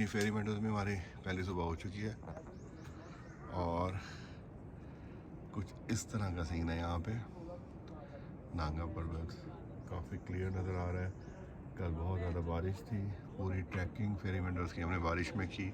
फेरी meadows में हमारी पहली सुबह हो चुकी है और कुछ इस तरह का सीन है यहाँ पे। नांगा पर्वत काफ़ी क्लियर नज़र आ रहा है। कल बहुत ज़्यादा बारिश थी, पूरी ट्रैकिंग फेरी मेडोज़ की हमने बारिश में की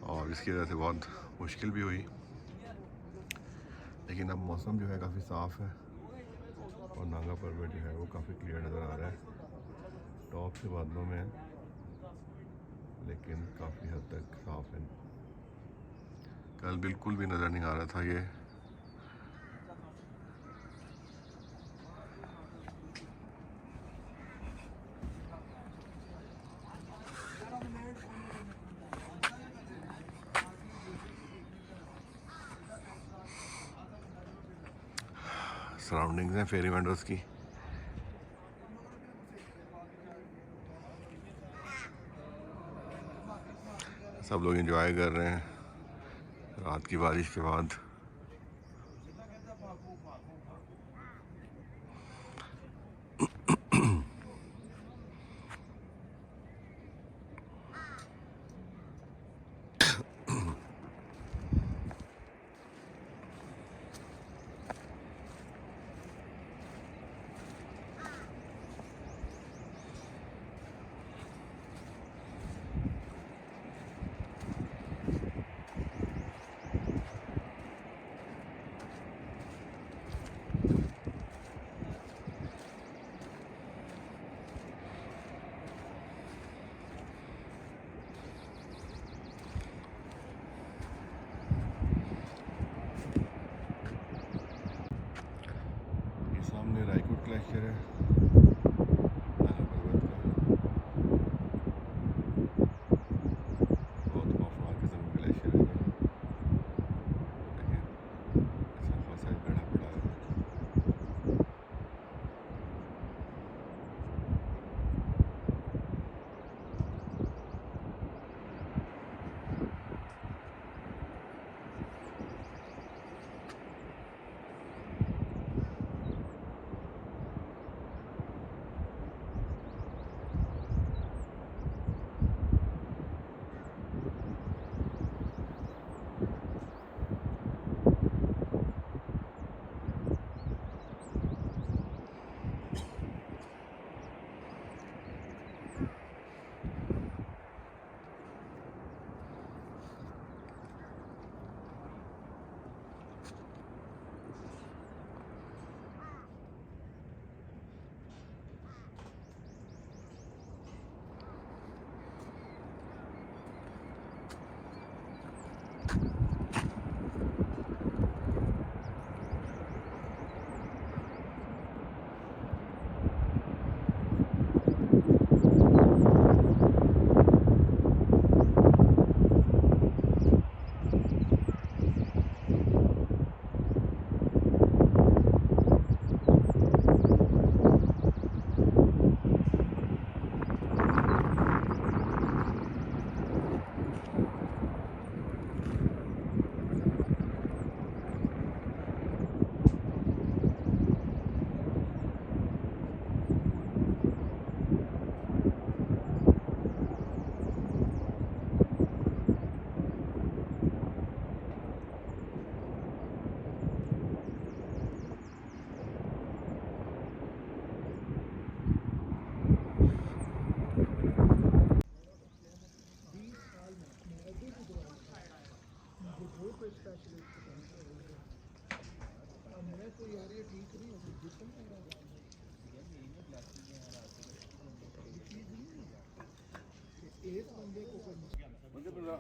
और इसकी वजह से बहुत मुश्किल भी हुई, लेकिन अब मौसम जो है काफ़ी साफ़ है और नांगा पर्वत जो है वो काफ़ी क्लियर नज़र आ रहा है। टॉप से बादलों में है लेकिन काफ़ी हद तक साफ है। कल बिल्कुल भी नज़र नहीं आ रहा था ये। सराउंडिंग्स हैं फेरी मेडोज़ की। सब लोग एंजॉय कर रहे हैं रात की बारिश के बाद। ये सामने रायकोट ग्लेशियर है नांगा पर्वत का। बहुत खौफनाक किस्म का ग्लेशियर है ये। देखिए अच्छा खासा गड़ा पड़ा है।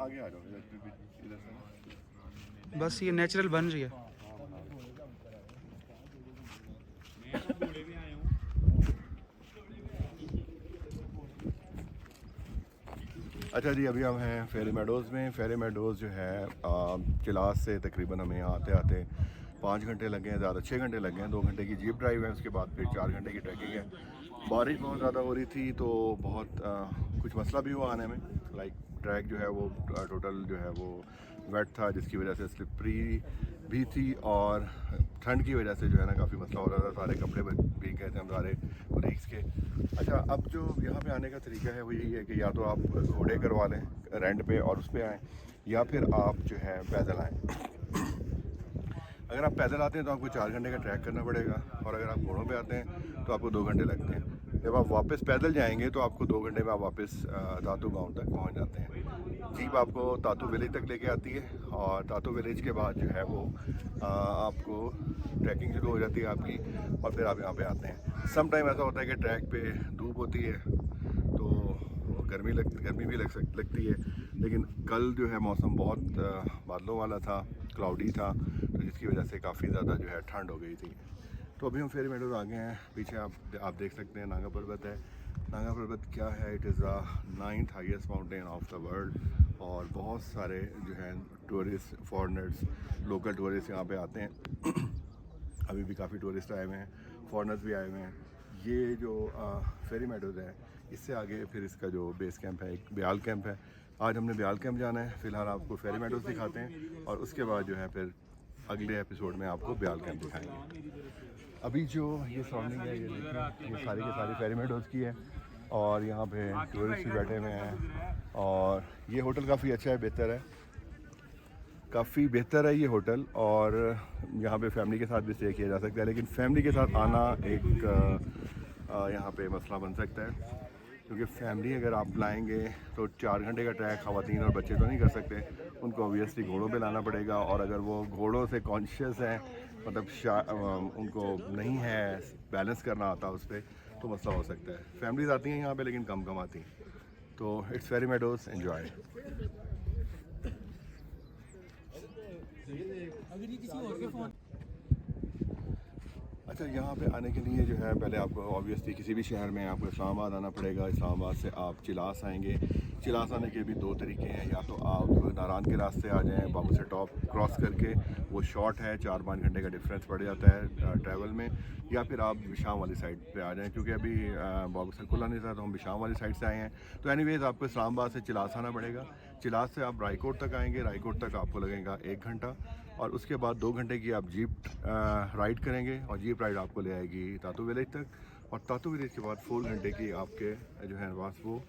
आगे आ जाओ इधर से। बस ये नेचुरल बन रही है। अच्छा जी, अभी हम हैं फेरी मेडोज़ में। फेरी मेडोज़ जो है चिलास से तकरीबन हमें यहाँ आते आते 5 घंटे लगे हैं, ज़्यादा 6 घंटे लगे हैं। 2 घंटे की जीप ड्राइव है, उसके बाद फिर 4 घंटे की ट्रैकिंग है। बारिश बहुत ज़्यादा हो रही थी तो बहुत कुछ मसला भी हुआ आने में। लाइक ट्रैक जो है वो टोटल जो है वो वेट था, जिसकी वजह से स्लिपरी भी थी और ठंड की वजह से जो है ना काफ़ी मसला हो रहा था, सारे कपड़े भीग गए थे हम सारे कोलीग्स के। अच्छा, अब जो यहाँ पे आने का तरीका है वो यही है कि या तो आप घोड़े करवा लें रेंट पे और उस पर आएँ, या फिर आप जो है पैदल आएँ। अगर आप पैदल आते हैं तो आपको 4 घंटे का ट्रैक करना पड़ेगा, और अगर आप घोड़ों पे आते हैं तो आपको 2 घंटे लगते हैं। जब आप वापस पैदल जाएंगे तो आपको 2 घंटे में आप वापस तातू गांव तक पहुंच जाते हैं। जीप आपको तातू विलेज तक लेके आती है, और तातू विलेज के बाद जो है वो आपको ट्रैकिंग शुरू हो जाती है आपकी, और फिर आप यहाँ पे आते हैं। सम टाइम ऐसा होता है कि ट्रैक पे धूप होती है तो गर्मी भी लगती है, लेकिन कल जो है मौसम बहुत बादलों वाला था, क्लाउडी था, तो जिसकी वजह से काफ़ी ज़्यादा जो है ठंड हो गई थी। तो अभी हम फेरी मेडोज आ गए हैं। पीछे आप देख सकते हैं नागा पर्वत है। नागा पर्वत क्या है, it is the 9th highest mountain of the world, और बहुत सारे जो है टूरिस्ट, फॉरेनर्स, लोकल टूरिस्ट यहाँ पे आते हैं। अभी भी काफ़ी टूरिस्ट आए हुए हैं, फॉरेनर्स भी आए हुए हैं। ये जो फेरी मेडोज है, इससे आगे फिर इसका जो बेस कैंप है, एक ब्याल कैंप है। आज हमने ब्याल कैंप जाना है। फ़िलहाल आपको फेरी मेडोज दिखाते हैं, और उसके बाद जो है फिर अगले एपिसोड में आपको ब्याल कैंप दिखाएंगे। अभी जो ये सराउंडिंग है, ये देखिए, ये सारी की सारी फेरी मेडोज की है, और यहाँ पे टूरिस्ट भी बैठे हुए हैं। और ये होटल काफ़ी अच्छा है, बेहतर है, काफ़ी बेहतर है ये होटल, और यहाँ पे फैमिली के साथ भी स्टे किया जा सकता है। लेकिन फैमिली के साथ आना एक यहाँ पे मसला बन सकता है, क्योंकि फैमिली अगर आप लाएंगे तो 4 घंटे का ट्रैक ख़वातीन और बच्चे तो नहीं कर सकते, उनको ऑब्वियसली घोड़ों पे लाना पड़ेगा। और अगर वो घोड़ों से कॉन्शियस हैं, मतलब उनको नहीं है बैलेंस करना आता उस पर, तो मसला हो सकता है। फैमिलीज आती हैं यहाँ पे, लेकिन कम आती हैं। तो इट्स फेरी मेडोज, एंजॉय। अच्छा, यहाँ पे आने के लिए जो है पहले आपको ऑब्वियसली किसी भी शहर में आपको इस्लामाबाद आना पड़ेगा। इस्लामाबाद से आप चिलास आएंगे। चिलास आने के भी 2 तरीके हैं, या तो आप नारान के रास्ते आ जाएं, बाबू से टॉप क्रॉस करके, वो शॉर्ट है, 4-5 घंटे का डिफरेंस पड़ जाता है ट्रैवल में, या फिर आप बिशाम वाली साइड पे आ जाएं, क्योंकि अभी बाबू से खुला नहीं था तो हम बिशाम वाली साइड से आए हैं। तो एनीवेज़ आपको इस्लामाबाद से चिलास आना पड़ेगा। चिलास से आप रायकोट तक आएंगे, रायकोट तक आपको लगेगा 1 घंटा, और उसके बाद 2 घंटे की आप जीप राइड करेंगे, और जीप राइड आपको ले आएगी तातू विलेज तक, और तातू विलेज के बाद 4 घंटे की आपके जो है पास वो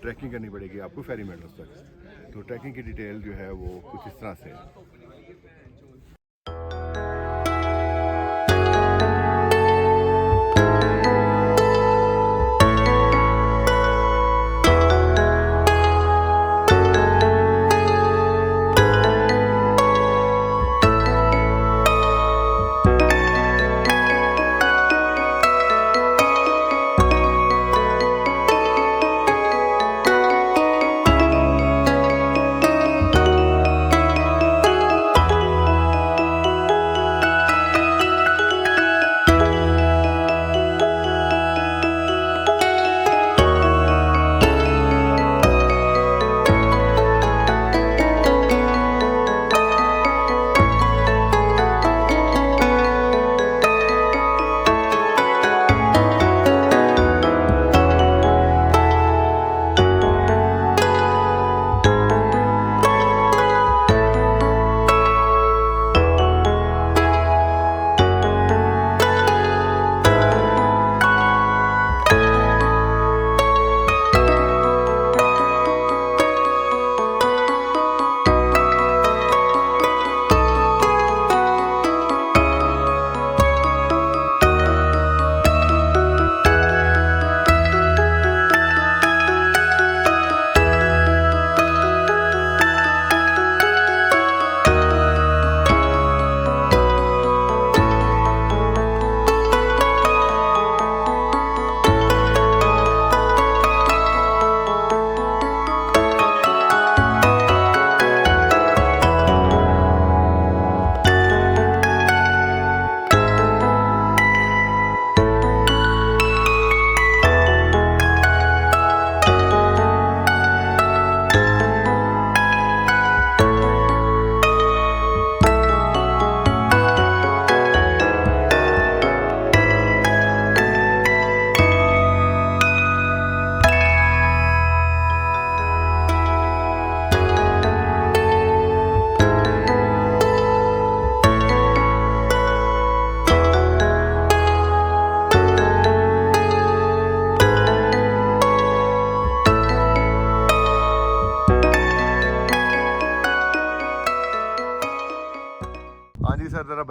ट्रैकिंग करनी पड़ेगी आपको फेरी मेडोज तक। तो ट्रैकिंग की डिटेल जो है वो कुछ इस तरह से है।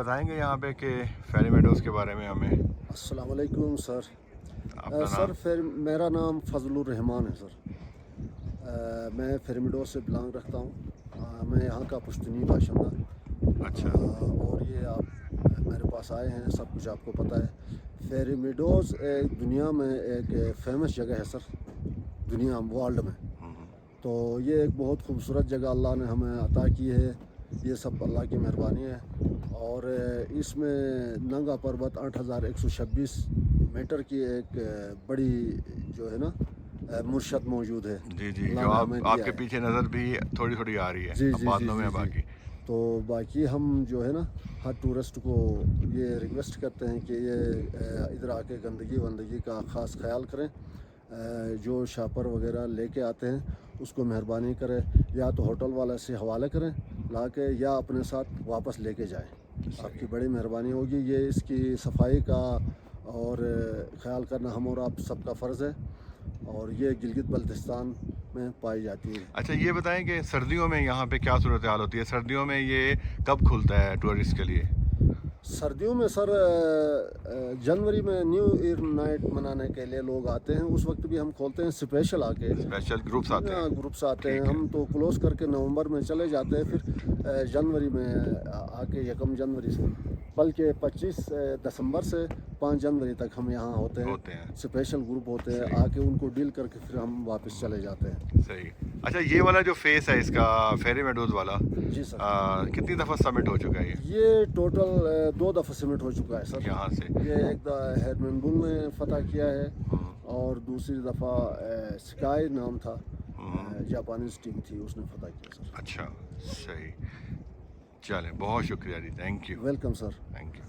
बताएंगे यहाँ पे कि फेरी मेडोज़ के बारे में हमें? अस्सलाम वालेकुम सर। अपना सर नाम? फिर मेरा नाम फजलुर रहमान है सर। मैं फेरमिडो से बिलोंग रखता हूँ। मैं यहाँ का पुश्तनी बाशिंदा। अच्छा। और ये आप मेरे पास आए हैं, सब कुछ आपको पता है। फेरमिडोज़ एक दुनिया में एक फेमस जगह है सर, दुनिया वर्ल्ड में। तो ये एक बहुत खूबसूरत जगह अल्लाह ने हमें अता की है। ये सब अल्लाह की मेहरबानी है। और इसमें नंगा पर्वत 8126 मीटर की एक बड़ी जो है ना मुर्शद मौजूद है। जी जी, अल्लाह जो ने आप हमें दिया आपके है। पीछे नज़र भी थोड़ी थोड़ी आ रही है, जी अब जी जी बादलों में जी है जी। बाकी। तो बाकी हम जो है ना हर टूरिस्ट को ये रिक्वेस्ट करते हैं कि ये इधर आके गंदगी वंदगी का ख़ास ख्याल करें। जो शापर वगैरह लेके आते हैं उसको मेहरबानी करें, या तो होटल वाले से हवाले करें ला के, या अपने साथ वापस लेके जाएं। आपकी बड़ी मेहरबानी होगी। ये इसकी सफाई का और ख्याल करना हम और आप सबका फ़र्ज़ है। और ये गिलगित बल्तिस्तान में पाई जाती है। अच्छा, ये बताएं कि सर्दियों में यहाँ पे क्या सूरत हाल होती है? सर्दियों में ये कब खुलता है टूरिस्ट के लिए? सर्दियों में सर जनवरी में न्यू ईयर नाइट मनाने के लिए लोग आते हैं। उस वक्त भी हम खोलते हैं स्पेशल आके। स्पेशल ग्रुप्स आते हैं? ग्रुप्स आते हैं। ठीक है। हम तो क्लोज करके नवंबर में चले जाते हैं, फिर जनवरी में आके 1 जनवरी से, बल्कि 25 दिसंबर से 5 जनवरी तक हम यहाँ होते हैं। स्पेशल ग्रुप होते हैं, सही। आके उनको डील करके फिर हम वापस चले जाते हैं। सही। अच्छा, ये वाला जो फेस है इसका, फेरी मेडोज़ वाला, जी सर। कितनी दफ़ा सबमिट हो चुका है ये? ये टोटल 2 दफ़ा सबमिट हो चुका है सर। यहाँ से? ये एक हेरमन बुल ने फतह किया है, और दूसरी दफ़ा स्काई नाम था, जापानीज टीम थी, उसने फतह किया सर। अच्छा, सही। चलें, बहुत शुक्रिया जी, thank you. Welcome sir. Thank you.